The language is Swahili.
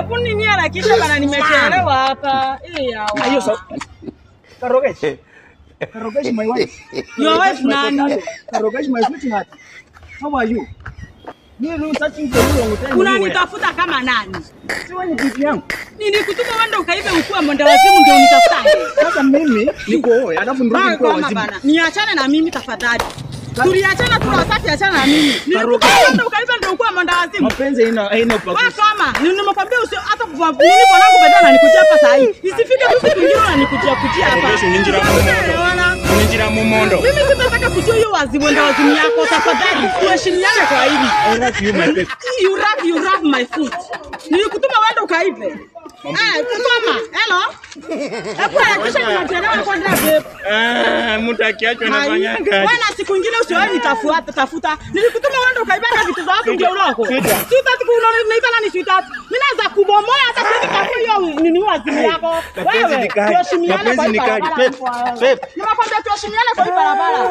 Hebu nini harakisha bana nimechelewa hapa. Hiyo sawa. Karogesh. Karogesh my wife. Your wife nani? Karogesh my sweetheart. How are you? Mimi searching for you. Unanitafuta kama nani? Si wewe ni bibi yangu. Nilikutuma uende ukaibe ukua mwenda wazimu ndio unitafuta. Sasa mimi niko wewe, alafu ndio niko wazimu. Niachane na mimi tafadhali. Tuliachana tu wasati achana na mimi. Nilikutuma uende ukaibe ndio ukua mwenda wazimu. Mapenzi haina upako. Wewe kama nimekwambia usio hata nini bwanangu badala ananikuja hapa saa hii. Isifike tu siku nyingine ananikuja hapa. Ninjira mumondo. Mimi sitataka kujua hiyo wazimu ndio wazimu yako tafadhali. Tuheshimiane kwa hili. You wrap my foot. Nilikutuma uende ukaibe. Kutoma. Hello. Hapo hakisha tunachelewa kwa babe. Mtu akiachwa anafanya kazi. Wewe na siku nyingine usiwahi nitafuta. Nilikutuma uende ukaibe vitu zako ndio uloko. Sitaki kuunaita nani sweetheart. Mimi naweza kubomoa hata sitaki hiyo nini wazimu yako. Wewe tuheshimiane kwa hili. Nimekwambia tuheshimiane kwa hii barabara.